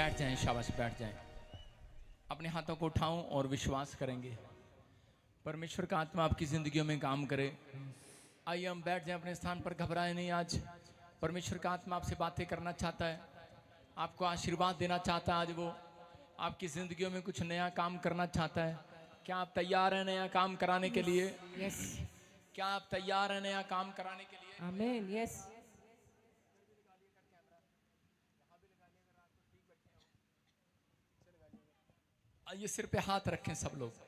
बैठ जाएं, शाबाश बैठ जाएं। अपने हाथों को उठाऊं और विश्वास करेंगे परमेश्वर का आत्मा आपकी जिंदगियों में काम करे। आइए हम बैठ जाएं अपने स्थान पर, घबराए नहीं। आज परमेश्वर का आत्मा आपसे बातें करना चाहता है, आपको आशीर्वाद देना चाहता है। आज वो आपकी जिंदगियों में कुछ नया काम करना चाहता है। क्या आप तैयार हैं नया काम कराने के लिए? यस, क्या आप तैयार हैं नया काम कराने के लिए? आमेन। यस, आइए सिर पे हाथ रखें सब लोग।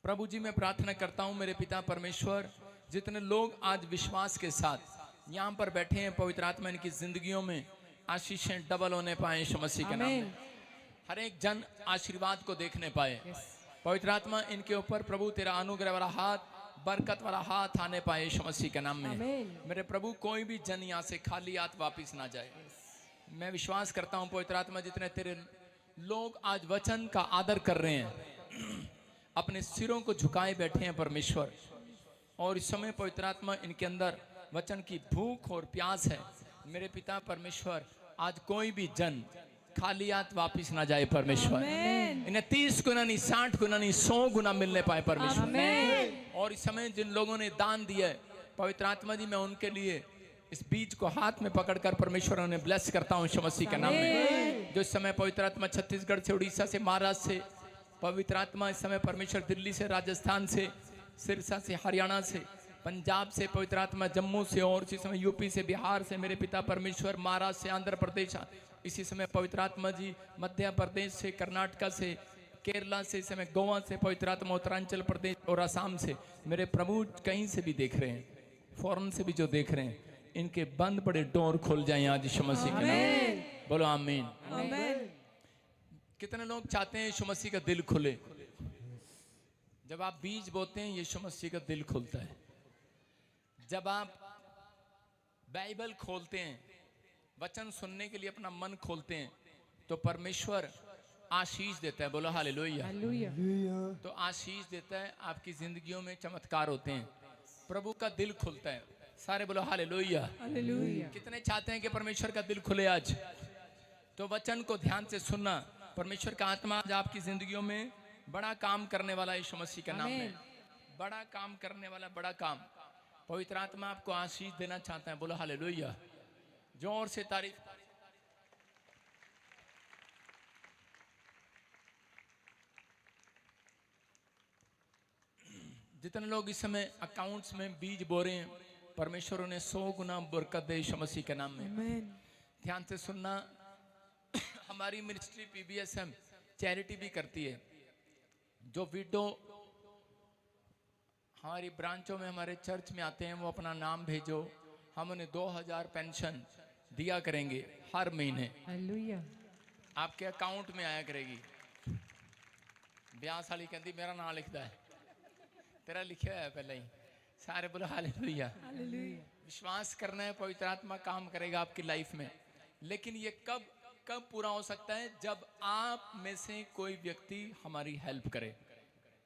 प्रभु जी मैं प्रार्थना करता हूं मेरे पिता परमेश्वर, जितने लोग आज विश्वास के साथ यहाँ पर बैठे हैं, पवित्र आत्मा इनकी जिंदगियों में आशीषें डबल होने पाए यीशु मसीह के नाम में। आमेन। हर एक जन आशीर्वाद को देखने पाए। यस, पवित्र आत्मा इनके ऊपर प्रभु तेरा अनुग्रह वाला हाथ, बरकत वाला हाथ आने पाए यीशु मसीह के नाम में। आमेन। मेरे प्रभु कोई भी जन यहाँ से खाली हाथ वापिस ना जाए। मैं विश्वास करता हूँ पवित्र आत्मा, जितने तेरे लोग आज वचन का आदर कर रहे हैं, अपने सिरों को झुकाए बैठे हैं परमेश्वर, और इस समय पवित्र आत्मा इनके अंदर वचन की भूख और प्यास है। मेरे पिता परमेश्वर, आज कोई भी जन खाली हाथ वापिस ना जाए परमेश्वर। आमेन। इन्हें 30 गुना नहीं, 60 गुना नहीं, 100 गुना मिलने पाए परमेश्वर। आमेन। और इस समय जिन लोगों ने दान दिया है पवित्र आत्मा जी, मैं उनके लिए इस बीज को हाथ में पकड़कर परमेश्वर उन्हें ब्लेस करता हूँ यीशु मसीह के नाम में। जो इस समय पवित्र आत्मा छत्तीसगढ़ से, उड़ीसा से, महाराष्ट्र से, पवित्र आत्मा इस समय परमेश्वर दिल्ली से, राजस्थान से, सिरसा से, हरियाणा से, पंजाब से, पवित्र आत्मा जम्मू से, और इसी समय यूपी से, बिहार से, मेरे पिता परमेश्वर महाराष्ट्र से, आंध्र प्रदेश, इसी समय पवित्र आत्मा जी मध्य प्रदेश से, कर्नाटका से, केरला से, इस समय गोवा से, पवित्र आत्मा उत्तरांचल प्रदेश और असम से, मेरे प्रभु कहीं से भी देख रहे हैं, फॉरेन से भी जो देख रहे हैं, इनके बंद पड़े डोर खुल जाएं आज यीशु मसीह के नाम में। बोलो आमीन। आमेन। कितने लोग चाहते हैं यीशु मसीह का दिल खुले? जब आप बीज बोते हैं यीशु मसीह का दिल खुलता है। जब आप बाइबल खोलते हैं, वचन सुनने के लिए अपना मन खोलते हैं, तो परमेश्वर आशीष देता है। बोलो हालेलुया। हालेलुया। तो आशीष देता है, आपकी जिंदगियों में चमत्कार होते हैं, प्रभु का दिल खुलता है। सारे बोलो हालेलुया। हालेलुया। कितने चाहते हैं कि परमेश्वर का दिल खुले आज? तो वचन को ध्यान से सुनना। परमेश्वर का आत्मा आज आपकी जिंदगियों में बड़ा काम करने वाला यीशु मसीह के नाम में, बड़ा काम करने वाला, बड़ा काम। पवित्र आत्मा आपको आशीष देना चाहता है। बोलो हालेलुया। जोर से तारीफ। जितने लोग इस समय अकाउंट्स में बीज बो रहे हैं, परमेश्वर उन्हें 100 गुना बरकत दे यीशु मसीह के नाम में। आमेन। ध्यान से सुनना। हमारी मिनिस्ट्री पीबीएसएम चैरिटी भी करती है। जो विडो हमारी ब्रांचों में, हमारे चर्च में आते हैं, वो अपना नाम भेजो, हम उन्हें 2000 पेंशन दिया करेंगे हर महीने, हालेलुया। आपके अकाउंट में आया करेगी। ब्याह साली कहती मेरा नाम लिखता है, तेरा लिखा है पहले ही। सारे बोलो हालेलुया। हालेलुया। विश्वास करना है, पवित्र आत्मा काम करेगा आपकी लाइफ में। लेकिन ये कब कब पूरा हो सकता है? जब आप में से कोई व्यक्ति हमारी हेल्प करे,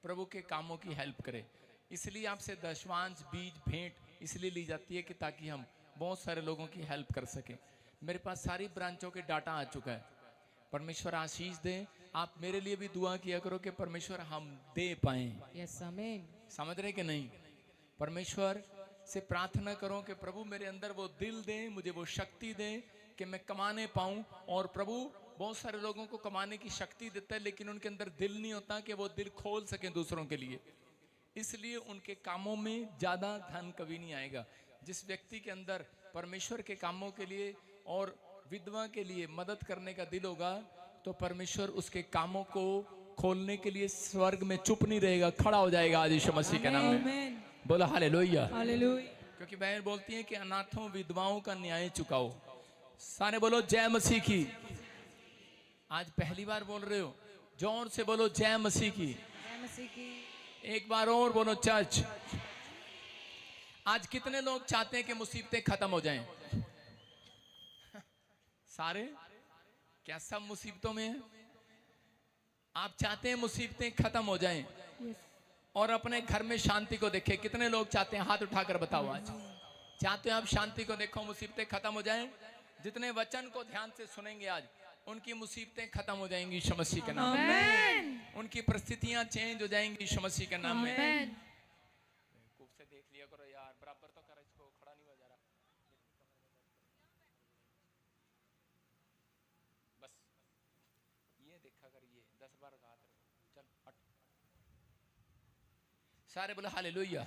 प्रभु के कामों की हेल्प करे। इसलिए आपसे दशवांश, बीज, भेंट इसलिए ली जाती है कि ताकि हम बहुत सारे लोगों की हेल्प कर सकें। मेरे पास सारी ब्रांचों के डाटा आ चुका है। परमेश्वर आशीष दे। आप मेरे लिए भी दुआ किया करो कि परमेश्वर हम दे पाएं। यस, आमेन। समझ रहे कि नहीं? परमेश्वर से प्रार्थना करो कि प्रभु मेरे अंदर वो दिल दे, मुझे वो शक्ति दे कि मैं कमाने पाऊं। और प्रभु बहुत सारे लोगों को कमाने की शक्ति देता है, लेकिन उनके अंदर दिल नहीं होता कि वो दिल खोल सकें दूसरों के लिए। इसलिए उनके कामों में ज़्यादा धन कभी नहीं आएगा। जिस व्यक्ति के अंदर परमेश्वर के कामों के लिए और विधवा के लिए मदद करने का दिल होगा, तो परमेश्वर उसके कामों को खोलने के लिए स्वर्ग में चुप नहीं रहेगा, खड़ा हो जाएगा आज यीशु मसीह के नाम में। आमेन। बोलो हालेलुया। हालेलुया। क्योंकि बहन बोलती है कि अनाथों, विधवाओं का न्याय चुकाओ। सारे बोलो जय मसीह की। आज पहली बार बोल रहे हो, जोर से बोलो जय मसीह की। जय मसीह की। एक बार और बोलो चर्च। आज कितने लोग चाहते हैं कि मुसीबतें खत्म हो जाएं? सारे? क्या सब मुसीबतों में हैं? आप चाहते हैं मुसीबतें खत्म हो जाएं यस। और अपने घर में शांति को देखें? कितने लोग चाहते हैं? हाथ उठाकर बताओ। आज चाहते हो आप शांति को देखो, मुसीबतें खत्म हो जाएं? जितने वचन को ध्यान से सुनेंगे आज, उनकी मुसीबतें खत्म हो जाएंगी यीशु मसीह के नाम में। आमेन। उनकी परिस्थितियां चेंज हो जाएंगी यीशु मसीह के नाम में। आमेन। खूब से देख लिया करो यार, बराबर तो कर, इसको खड़ा नहीं हो जा रहा। बस ये देखा कर, ये 10 बार हाथ रखो, चल हट। सारे बोले हालेलुया।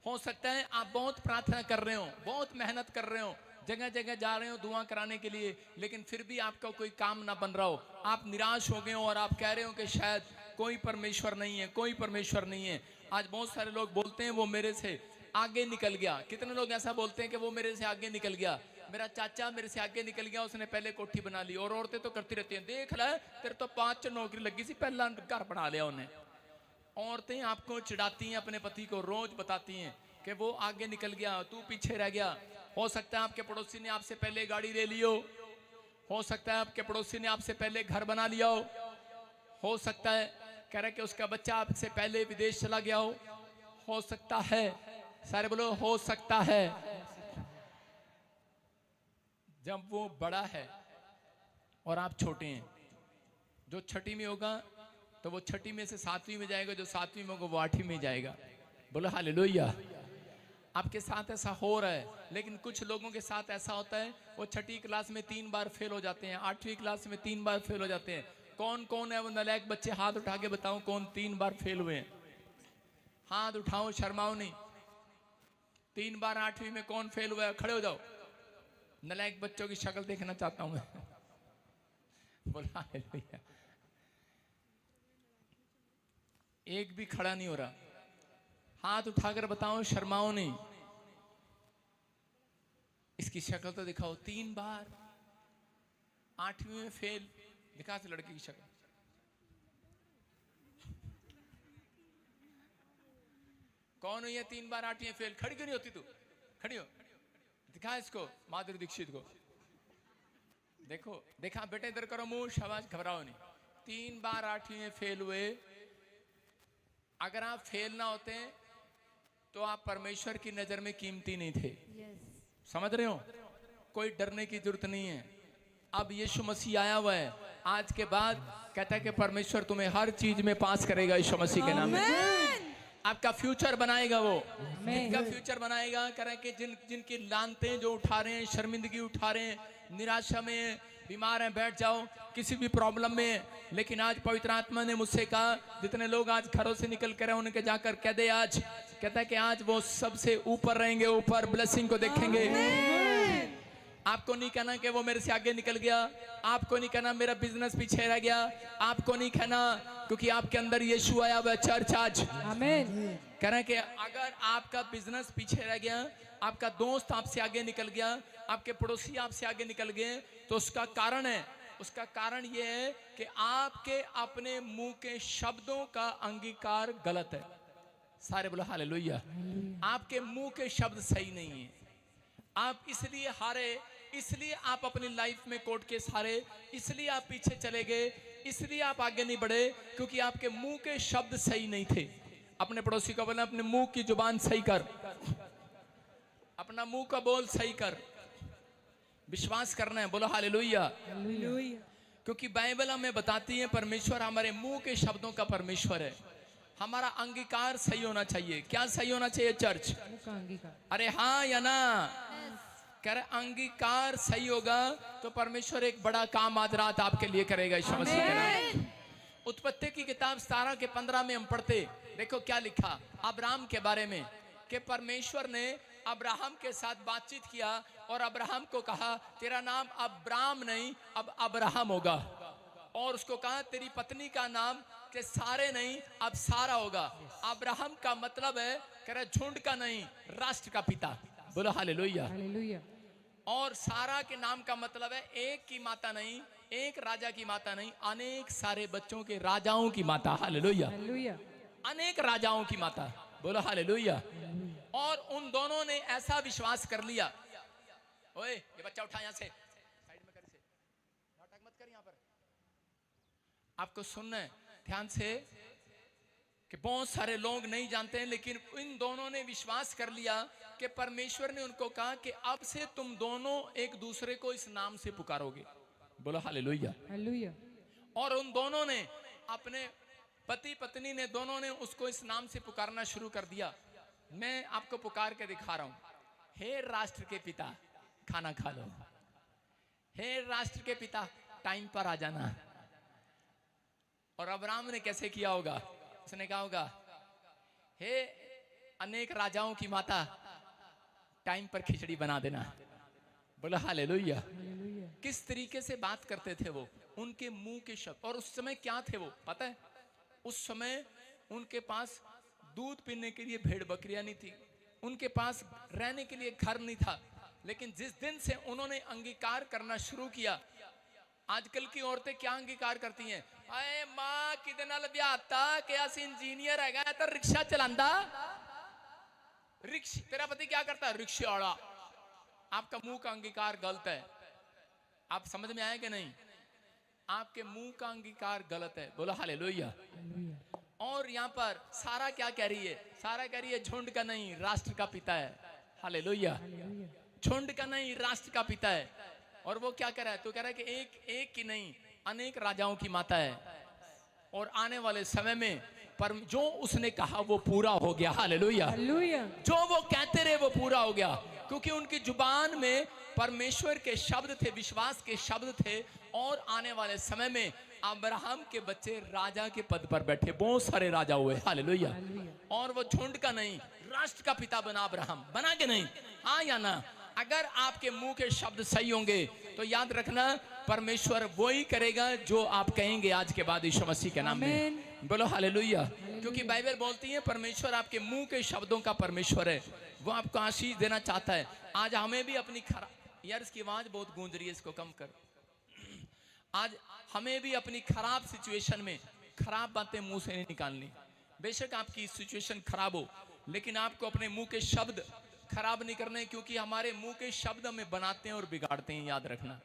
हो सकता है आप बहुत प्रार्थना कर रहे हो, बहुत मेहनत कर रहे हो, जगह जगह जा रहे हो दुआ कराने के लिए, लेकिन फिर भी आपका कोई काम ना बन रहा हो, आप निराश हो गए हो और आप कह रहे हो कि शायद कोई परमेश्वर नहीं है, कोई परमेश्वर नहीं है। आज बहुत सारे लोग बोलते हैं वो मेरे से आगे निकल गया। कितने लोग ऐसा बोलते हैं कि वो मेरे से आगे निकल गया, मेरा चाचा मेरे से आगे निकल गया, उसने पहले कोठी बना ली। और औरतें तो करती रहती हैं, देख ले तेरे तो 5 नौकरी लगी सी, पहला घर बना लिया उन्हें। औरतें आपको चिढ़ाती हैं, अपने पति को रोज बताती हैं कि वो आगे निकल गया, तू पीछे रह गया। हो सकता है आपके पड़ोसी ने आपसे पहले गाड़ी ले ली हो सकता है आपके पड़ोसी ने आपसे पहले घर बना लिया हो सकता है कह रहे कि उसका बच्चा आपसे पहले विदेश चला गया हो सकता है। सारे बोलो हो सकता है। जब वो बड़ा है और आप छोटे हैं, जो छठी में होगा तो वो छठी में से 7वीं में जाएगा, जो 7वीं में होगा वो 8वीं में जाएगा। बोलो हालेलुया। आपके साथ ऐसा हो रहा है, लेकिन कुछ लोगों के साथ ऐसा होता है वो छठी क्लास में 3 बार फेल हो जाते हैं, 8वीं क्लास में 3 बार फेल हो जाते हैं। कौन कौन है वो नालायक बच्चे? हाथ उठा के बताओ कौन 3 बार फेल हुए हैं? हाथ उठाओ, शर्माओ नहीं। 3 बार 8वीं में कौन फेल हुआ है? खड़े हो जाओ। नालायक बच्चों की शक्ल देखना चाहता हूं मैं। बोला हालेलुया। एक भी खड़ा नहीं हो रहा। हाथ उठाकर बताओ, शर्माओ नहीं। इसकी शक्ल तो दिखाओ। 3 बार 8वीं में फेल, दिखा से लड़के की शक्ल। कौन हुई है 3 बार 8वीं में फेल? खड़ी क्यों नहीं होती तू? खड़ी हो, दिखा इसको, माधुरी दीक्षित को देखो। देखा बेटे, इधर करो मुंह, शाबाश, घबराओ नहीं। 3 बार 8वीं में फेल हुए। अगर आप फेल ना होते तो आप परमेश्वर की नजर में कीमती नहीं थे। समझ रहे हो? कोई डरने की जरूरत नहीं है। अब यीशु मसीह आया हुआ है, आज के बाद कहता है कि परमेश्वर तुम्हें हर चीज में पास करेगा यीशु मसीह के नाम में। आपका फ्यूचर बनाएगा वो। जिनका फ्यूचर बनाएगा, कह रहे हैं कि जिनकी लानतें जो उठा रहे हैं, शर्मिंदगी उठा रहे हैं, निराशा में बीमार हैं, बैठ जाओ किसी भी प्रॉब्लम में। लेकिन आज पवित्र आत्मा ने मुझसे कहा, जितने लोग आज घरों से निकल कर उनके जाकर कह दे, आज कहता है कि आज वो सबसे ऊपर रहेंगे, ऊपर ब्लेसिंग को देखेंगे। आपको नहीं कहना कि वो मेरे से आगे निकल गया, आपको नहीं कहना मेरा बिजनेस पीछे रह गया, आपको नहीं कहना, क्योंकि आपके अंदर यीशु आया हुआ चर्च आज। आमीन। कह रहे हैं कि अगर आपका बिजनेस पीछे रह गया, आपका दोस्त आपसे आगे निकल गया, आपके पड़ोसी आपसे आगे निकल गए, तो उसका कारण है, उसका कारण यह है कि आपके अपने मुंह के शब्दों का अंगीकार गलत है। सारे बोलो हालेलुया। आपके मुंह के शब्द सही नहीं है। आप इसलिए हारे, इसलिए आप अपनी लाइफ में कोर्ट केस हारे, इसलिए आप पीछे चले गए, इसलिए आप आगे नहीं बढ़े, क्योंकि आपके मुंह के शब्द सही नहीं थे। अपने पड़ोसी को बोला, अपने मुंह की जुबान सही कर, अपना मुंह का बोल सही कर। विश्वास करना है। बोलो हालेलुया। क्योंकि बाइबल हमें बताती है परमेश्वर हमारे मुंह के शब्दों का परमेश्वर है। हमारा अंगीकार सही होना चाहिए। क्या सही होना चाहिए चर्च? अरे हाँ या ना? कह रहे अंगीकार सही होगा तो परमेश्वर एक बड़ा काम आज रात आपके लिए करेगा यीशु मसीह के नाम। उत्पत्ति की किताब 17 के 15 में हम पढ़ते, देखो क्या लिखा अब्राहम के बारे में, कि परमेश्वर ने अब्राहम के साथ बातचीत किया और अब्राहम को कहा, तेरा नाम अब्राम नहीं अब अब्राहम होगा। और उसको कहा, तेरी पत्नी का नाम के सारे नहीं अब सारा होगा। अब्राहम का मतलब है, कह रहा झुंड का नहीं, राष्ट्र का पिता। बोलो हालेलुया। और सारा के नाम का मतलब है एक की माता नहीं, एक राजा की माता नहीं, अनेक सारे बच्चों के राजाओं की माता। हालेलुया। अनेक राजाओं की माता। बोलो हालेलुया। और उन दोनों ने ऐसा विश्वास कर लिया, ओए ये बच्चा उठा यहां से, साइड में कर, इसे नाटक मत कर। यहां पर आपको सुनना है ध्यान से, कि बहुत सारे लोग नहीं जानते हैं, लेकिन इन दोनों ने विश्वास कर लिया कि परमेश्वर ने उनको कहा कि अब से तुम दोनों एक दूसरे को इस नाम से पुकारोगे। बोलो हालेलुया। हालेलुया। और उन दोनों ने अपने पति पत्नी ने दोनों ने उसको इस नाम से पुकारना शुरू कर दिया। मैं आपको पुकार के दिखा रहा हूं। हे राष्ट्र के पिता, खाना खा लो। हे राष्ट्र के पिता, टाइम पर आ जाना। और अब्राहम ने कैसे किया होगा? उसने कहा होगा, हे अनेक राजाओं की माता, टाइम पर खिचड़ी बना देना। बोलो हालेलुया। हालेलुया। किस तरीके से बात करते थे वो, उनके मुंह के शब्द। और उस समय क्या थे वो पता है? उस समय उनके पास दूध पीने के लिए भेड़ बकरियां नहीं थी, उनके पास रहने के लिए घर नहीं था। लेकिन जिस दिन से उन्होंने अंगीकार करना शुरू किया, आजकल की औरतें क्या अंगीकार करती हैं? अरे मां किदे नाल ब्याह ता कि अस इंजीनियर हैगा तो रिक्शा चलांदा। रिक्शा, तेरा पति क्या करता है? रिक्शा वाला। आपका मुंह का अंगीकार गलत है। आप समझ में आए कि नहीं? आपके मुंह का अंगीकार गलत है। बोलो हालेलुया। और यहाँ पर सारा क्या कह रही है? सारा कह रही है झुंड का नहीं, राष्ट्र का पिता है। हालेलुया। झुंड का नहीं, राष्ट्र का पिता है। और वो क्या कह रहा है? तो कह रहा है कि एक की नहीं, अनेक राजाओं की माता है। और आने वाले समय में पर जो उसने कहा वो पूरा हो गया। हालेलुया। हालेलुया। जो वो कहते रहे वो पूरा हो गया, क्योंकि उनकी जुबान में परमेश्वर के शब्द थे, विश्वास के शब्द थे। और आने वाले समय में अब्राहम के बच्चे राजा के पद पर बैठे, बहुत सारे राजा हुए। हालेलुया। और वो झुंड का नहीं, राष्ट्र का पिता बना अब्राहम। बना के नहीं? हाँ या ना? अगर आपके मुंह के शब्द सही होंगे तो याद रखना, परमेश्वर वही करेगा जो आप कहेंगे आज के बाद यीशु मसीह के नाम में। बोलो हालेलुया। क्योंकि बाइबल बोलती है परमेश्वर आपके मुंह के शब्दों का परमेश्वर है, वो आपको आशीष देना चाहता है। आज हमें भी अपनी यार इसकी आवाज बहुत गूंज रही है, इसको कम कर। आज हमें भी अपनी खराब सिचुएशन में खराब बातें मुंह से नहीं निकालनी। बेशक आपकी सिचुएशन खराब हो, लेकिन आपको अपने मुंह के शब्द खराब नहीं करने, क्योंकि हमारे मुंह के शब्द हमें बनाते हैं और बिगाड़ते हैं। याद रखना,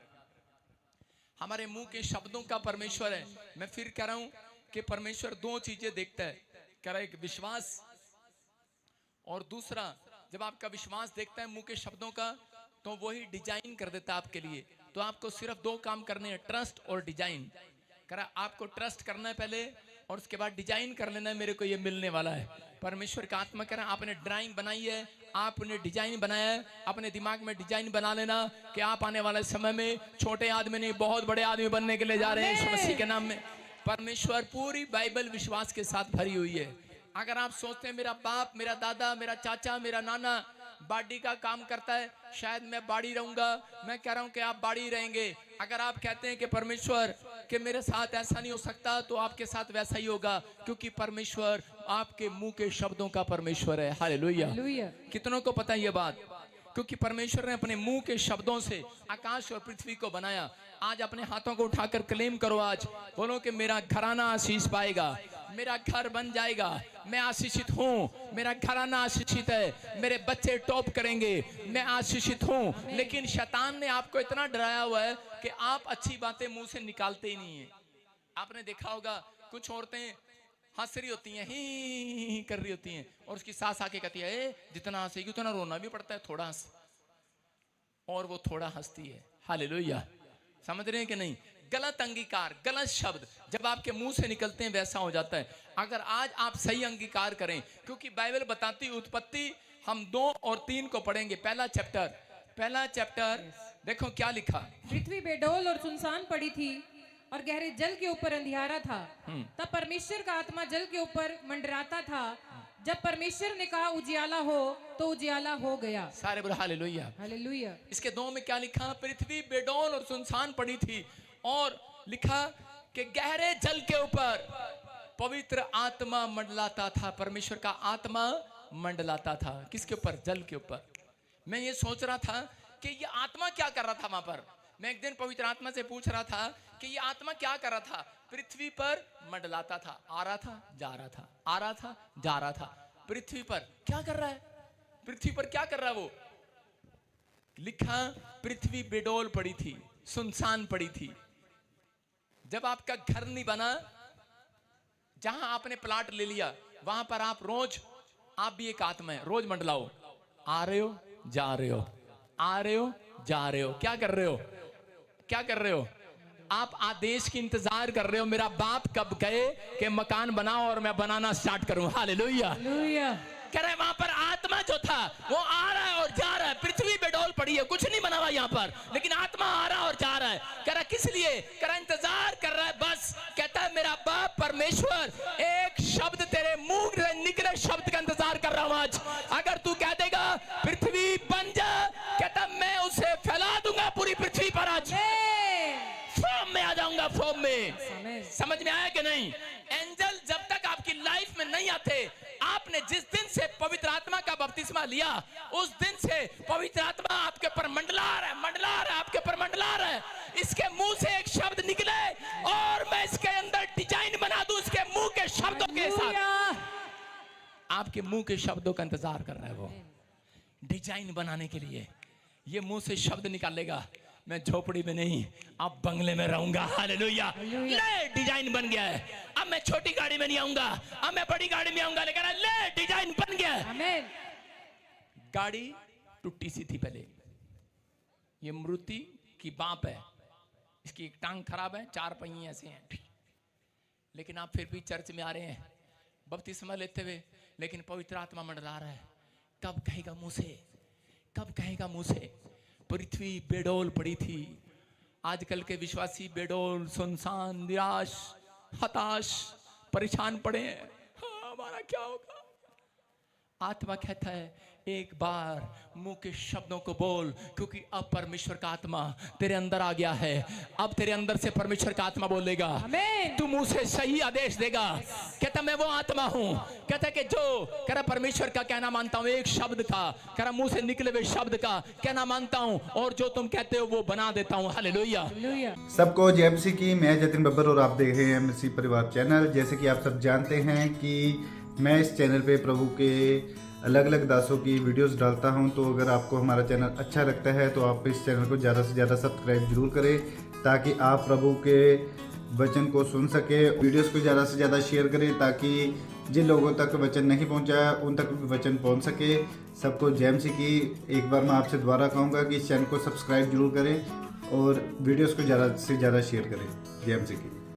हमारे मुंह के शब्दों का परमेश्वर है। मैं फिर कह रहा हूं कि परमेश्वर दो चीजें देखता है। कह रहा है एक विश्वास, और दूसरा जब आपका विश्वास देखता है मुंह के शब्दों का, तो वही डिजाइन कर देता है आपके लिए। तो आपको सिर्फ दो काम करने हैं, ट्रस्ट और डिजाइन। कह रहा आपको ट्रस्ट करना है पहले, और उसके बाद डिजाइन कर लेना है, मेरे को ये मिलने वाला है। परमेश्वर का आत्मा कह रहा है आपने ड्राइंग बनाई है, आपने डिजाइन बनाया है, अपने दिमाग में डिजाइन बना लेना कि आप आने वाले समय में छोटे आदमी नहीं, बहुत बड़े आदमी बनने के लिए जा रहे हैं यीशु मसीह के नाम में। परमेश्वर पूरी बाइबल विश्वास के साथ भरी हुई है। अगर आप सोचते हैं मेरा बाप, मेरा दादा, मेरा चाचा, मेरा नाना बाड़ी का काम करता है, शायद मैं बाड़ी रहूंगा, मैं कह रहा हूं कि आप बाड़ी रहेंगे। अगर आप कहते हैं कि परमेश्वर कि मेरे साथ ऐसा नहीं हो सकता, तो आपके साथ वैसा ही होगा, क्योंकि परमेश्वर आपके मुंह के शब्दों का परमेश्वर है। हालेलुया। कितनों को पता है ये बात? क्योंकि परमेश्वर ने अपने मुंह के शब्दों से आकाश और पृथ्वी को बनाया। आज अपने हाथों को उठाकर क्लेम करो, आज बोलो कि मेरा घराना आशीष पाएगा, मेरा घर बन जाएगा, मैं आशीषित हूँ, मेरा घराना आशीषित है, मेरे बच्चे टॉप करेंगे, मैं आशीषित हूँ। लेकिन शैतान ने आपको इतना डराया हुआ है कि आप अच्छी बातें मुंह से निकालते ही नहीं है। आपने देखा होगा कुछ औरतें हंस रही होती हैं, ही कर रही होती हैं, और उसकी सास आके कहती है जितना हंसेगी उतना रोना भी पड़ता है, थोड़ा हंस, और वो थोड़ा हंसती है। हालेलुया। समझ रहे हैं कि नहीं? गलत अंगीकार, गलत शब्द जब आपके मुंह से निकलते हैं वैसा हो जाता है। अगर आज आप सही अंगीकार करें, क्योंकि बाइबल बताती उत्पत्ति हम 2 और 3 को पढ़ेंगे। पहला चैप्टर देखो क्या लिखा। पृथ्वी बेडौल और सुनसान पड़ी थी और गहरे जल के ऊपर अंधियारा था। तब परमेश्वर का आत्मा जल के ऊपर मंडराता था। जब परमेश्वर ने कहा उजियाला हो, तो उजियाला हो गया। सारे बोलो हालेलुया। हालेलुया। इसके 2 में क्या लिखा? पृथ्वी बेडौल और सुनसान पड़ी थी, और लिखा कि गहरे जल के ऊपर पवित्र आत्मा मंडलाता था। परमेश्वर का आत्मा मंडलाता था। किसके ऊपर? जल के ऊपर। मैं ये सोच रहा था कि ये आत्मा क्या कर रहा था वहां पर। मैं एक दिन पवित्र आत्मा से पूछ रहा था कि ये आत्मा क्या कर रहा था। पृथ्वी पर मंडलाता था, आ रहा था, जा रहा था, आ रहा था, जा रहा था। पृथ्वी पर क्या कर रहा है? पृथ्वी पर क्या कर रहा है वो? लिखा पृथ्वी बेडौल पड़ी थी, सुनसान पड़ी थी। जब आपका घर नहीं बना, जहां आपने प्लाट ले लिया, वहां पर आप रोज, आप भी एक आत्मा है, रोज मंडलाओ। आ रहे हो, जा रहे हो, आ रहे हो, जा रहे हो। क्या कर रहे हो? क्या कर रहे हो? आप आदेश की इंतजार कर रहे हो, मेरा बाप कब कहे कि मकान बनाओ और मैं बनाना स्टार्ट करूं। हालेलुया। हालेलुया। कह रहे वहां पर आत्मा जो था वो आ रहा है और जा रहा है। पृथ्वी बेडौल पड़ी है, कुछ नहीं बना हुआ यहाँ पर, लेकिन आत्मा आ रहा और जा रहा है। कह रहा किस लिए? कह रहा इंतजार कर रहा है बस। कहता है मेरा बाप परमेश्वर एक शब्द तेरे मुंह से निकले शब्द का इंतजार कर रहा हूं आज। अगर तू कह देगा पृथ्वी बन जा, कहता मैं उसे फैला दूंगा पूरी पृथ्वी पर आज। फॉर्म में आ जाऊंगा, फॉर्म में। समझ में आया कि नहीं? एंजल जब तक आपकी लाइफ में नहीं आते, आपने जिस दिन से पवित्र आत्मा का बपतिस्मा लिया उस दिन से पवित्र आत्मा आपके पर मंडला रहा है, मंडला रहा है, आपके पर मंडला रहा है। इसके मुंह से एक शब्द निकले और मैं इसके अंदर डिजाइन बना दूं इसके मुंह के शब्दों के साथ। आपके मुंह के शब्दों का इंतजार कर रहा है वो, डिजाइन बनाने के लिए। ये मुंह से शब्द निकालेगा, मैं झोपड़ी में नहीं अब बंगले में रहूंगा। हालेलुया। ले डिजाइन बन गया है। अब मैं छोटी गाड़ी में नहीं आऊंगा, अब मैं बड़ी गाड़ी में आऊंगा। लेकिन ले डिजाइन बन गया है। आमीन। गाड़ी टूटी सी थी पहले, ये मृत्यु की बाप है, इसकी एक टांग खराब है, 4 पहिए ऐसे हैं, लेकिन आप फिर भी चर्च में आ रहे हैं बपतिस्मा लेते हुए, लेकिन पवित्र आत्मा मंडरा रहा है। कब कहेगा मुंह से? कब कहेगा मुंह से? पृथ्वी बेडौल पड़ी थी। आजकल के विश्वासी बेडौल, सुनसान, निराश, हताश, परेशान पड़े हैं। हाँ, हमारा क्या होगा? आत्मा कहता है एक बार मुंह के शब्दों को बोल, क्योंकि अब परमेश्वर का आत्मा तेरे अंदर आ गया है। अब तेरे अंदर से परमेश्वर का आत्मा बोलेगा, तू मुंह से सही आदेश देगा। कहता मैं वो आत्मा हूं। कहता कि जो कह रहा परमेश्वर का कहना मानता हूं, एक शब्द का कह रहा मुंह से निकले हुए शब्द का कहना मानता हूं, और जो तुम कहते हो वो बना देता हूं। हालेलुया। सबको जय मसीह की। मैं जतिन बब्बर और आप देख रहे हैं मसीह परिवार चैनल। जैसे कि आप सब जानते हैं कि मैं इस चैनल पे प्रभु के अलग अलग दासों की वीडियोस डालता हूं, तो अगर आपको हमारा चैनल अच्छा लगता है तो आप इस चैनल को ज़्यादा से ज़्यादा सब्सक्राइब जरूर करें, ताकि आप प्रभु के वचन को सुन सके। वीडियोस को ज़्यादा से ज़्यादा शेयर करें, ताकि जिन लोगों तक वचन नहीं पहुंचा उन तक भी वचन पहुंच सके। सबको जय मसीह की। एक बार मैं आपसे दोबारा कहूँगा कि इस चैनल को सब्सक्राइब जरूर करें और वीडियोज़ को ज़्यादा से ज़्यादा शेयर करें। जय मसीह की।